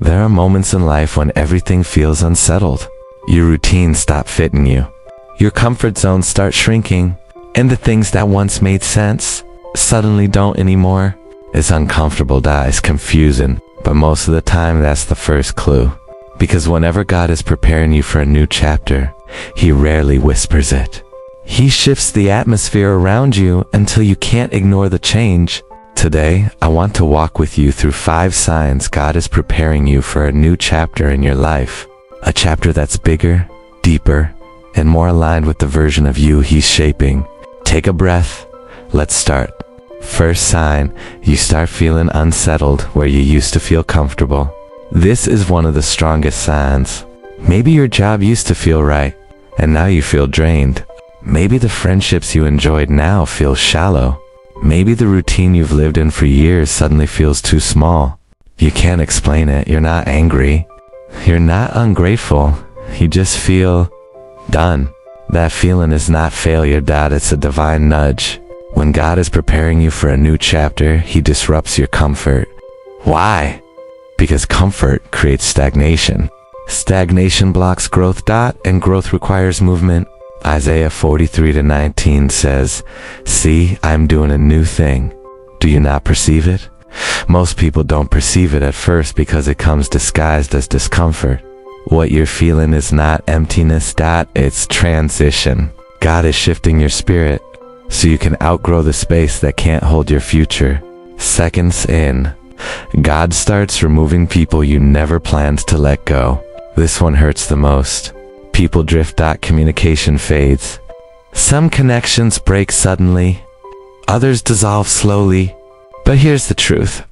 There are moments in life when everything feels unsettled. Your routines stop fitting you. Your comfort zones start shrinking, and the things that once made sense suddenly don't anymore. It's uncomfortable, it's confusing, but most of the time that's the first clue. Because whenever God is preparing you for a new chapter, He rarely whispers it. He shifts the atmosphere around you until you can't ignore the change. Today, I want to walk with you through 5 signs God is preparing you for a new chapter in your life. A chapter that's bigger, deeper, and more aligned with the version of you He's shaping. Take a breath. Let's start. First sign, you start feeling unsettled where you used to feel comfortable. This is one of the strongest signs. Maybe your job used to feel right, and now you feel drained. Maybe the friendships you enjoyed now feel shallow. Maybe the routine you've lived in for years suddenly feels too small. You can't explain it. You're not angry. You're not ungrateful. You just feel done. That feeling is not failure, it's a divine nudge. When God is preparing you for a new chapter, He disrupts your comfort. Why? Because comfort creates stagnation. Stagnation blocks growth, and growth requires movement. Isaiah 43:19 says, "See, I'm doing a new thing. Do you not perceive it?" Most people don't perceive it at first because it comes disguised as discomfort. What you're feeling is not emptiness, it's transition. God is shifting your spirit so you can outgrow the space that can't hold your future. Seconds in, God starts removing people you never planned to let go. This one hurts the most. People drift, communication fades. Some connections break suddenly, others dissolve slowly. But here's the truth.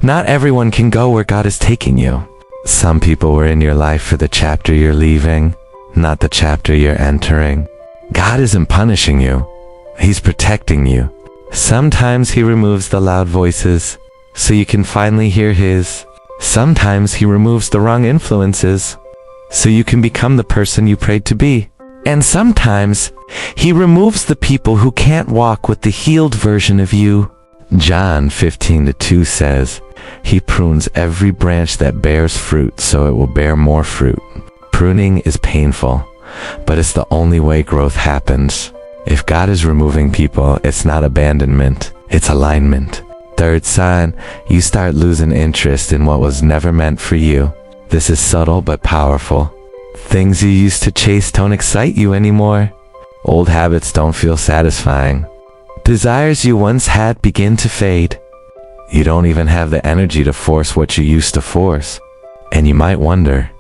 Not everyone can go where God is taking you. Some people were in your life for the chapter you're leaving, not the chapter you're entering. God isn't punishing you. He's protecting you. Sometimes He removes the loud voices so you can finally hear His. Sometimes He removes the wrong influences so you can become the person you prayed to be. And sometimes He removes the people who can't walk with the healed version of you. John 15:2 says, He prunes every branch that bears fruit so it will bear more fruit. Pruning is painful, but it's the only way growth happens. If God is removing people, it's not abandonment, it's alignment. Third sign, you start losing interest in what was never meant for you. This is subtle but powerful. Things you used to chase don't excite you anymore. Old habits don't feel satisfying. Desires you once had begin to fade. You don't even have the energy to force what you used to force. And you might wonder,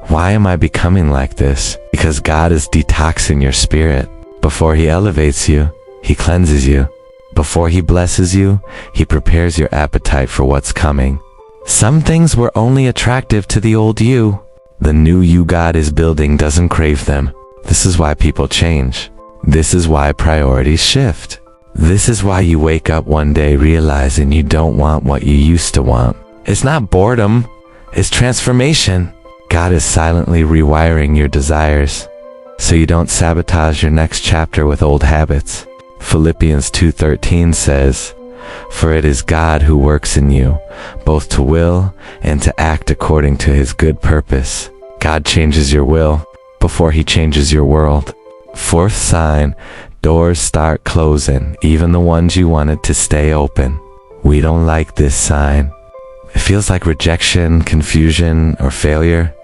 why am I becoming like this? Because God is detoxing your spirit. Before He elevates you, He cleanses you. Before He blesses you, He prepares your appetite for what's coming. Some things were only attractive to the old you. The new you God is building doesn't crave them. This is why people change. This is why priorities shift. This is why you wake up one day realizing you don't want what you used to want. It's not boredom, it's transformation. God is silently rewiring your desires so you don't sabotage your next chapter with old habits. Philippians 2:13 says, For it is God who works in you, both to will and to act according to His good purpose. God changes your will before He changes your world. Fourth sign, doors start closing, even the ones you wanted to stay open. We don't like this sign. It feels like rejection, confusion, or failure.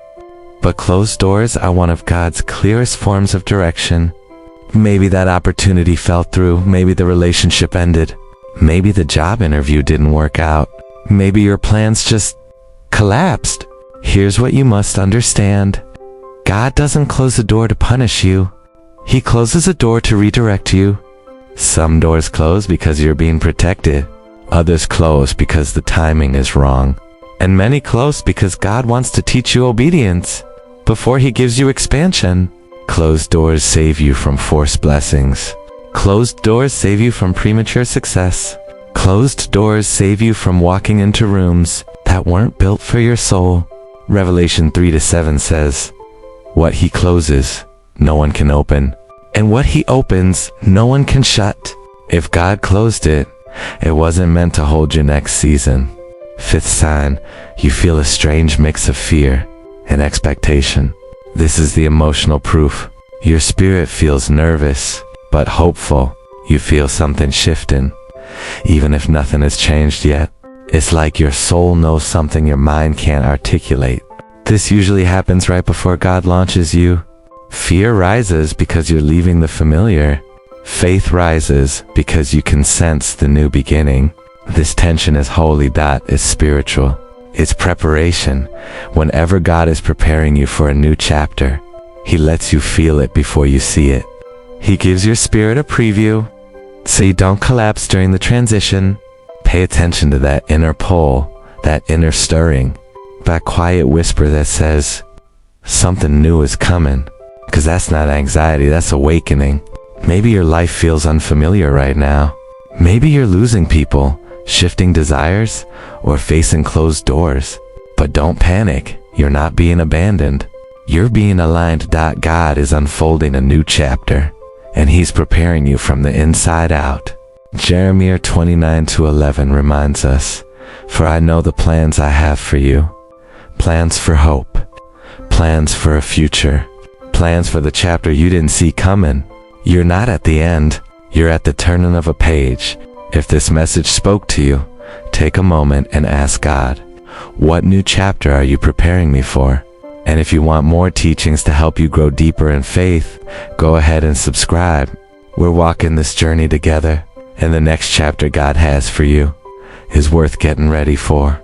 But closed doors are one of God's clearest forms of direction. Maybe that opportunity fell through. Maybe the relationship ended. Maybe the job interview didn't work out. Maybe your plans just collapsed. Here's what you must understand. God doesn't close a door to punish you. He closes a door to redirect you. Some doors close because you're being protected. Others close because the timing is wrong. And many close because God wants to teach you obedience before He gives you expansion. Closed doors save you from forced blessings. Closed doors save you from premature success. Closed doors save you from walking into rooms that weren't built for your soul. Revelation 3:7 says, What He closes, no one can open. And what He opens, no one can shut. If God closed it, it wasn't meant to hold your next season. Fifth sign, you feel a strange mix of fear and expectation. This is the emotional proof. Your spirit feels nervous, but hopeful. You feel something shifting, even if nothing has changed yet. It's like your soul knows something your mind can't articulate. This usually happens right before God launches you. Fear rises because you're leaving the familiar. Faith rises because you can sense the new beginning. This tension is holy, that is spiritual. It's preparation. Whenever God is preparing you for a new chapter, He lets you feel it before you see it. He gives your spirit a preview, so you don't collapse during the transition. Pay attention to that inner pull, that inner stirring, that quiet whisper that says, something new is coming. Because that's not anxiety, that's awakening. Maybe your life feels unfamiliar right now. Maybe you're losing people, shifting desires, or facing closed doors. But don't panic, you're not being abandoned. You're being aligned. God is unfolding a new chapter, and He's preparing you from the inside out. Jeremiah 29:11 reminds us, for I know the plans I have for you, plans for hope, plans for a future, plans for the chapter you didn't see coming. You're not at the end, you're at the turning of a page. If this message spoke to you, take a moment and ask God, what new chapter are you preparing me for? And if you want more teachings to help you grow deeper in faith, go ahead and subscribe. We're walking this journey together, and the next chapter God has for you is worth getting ready for.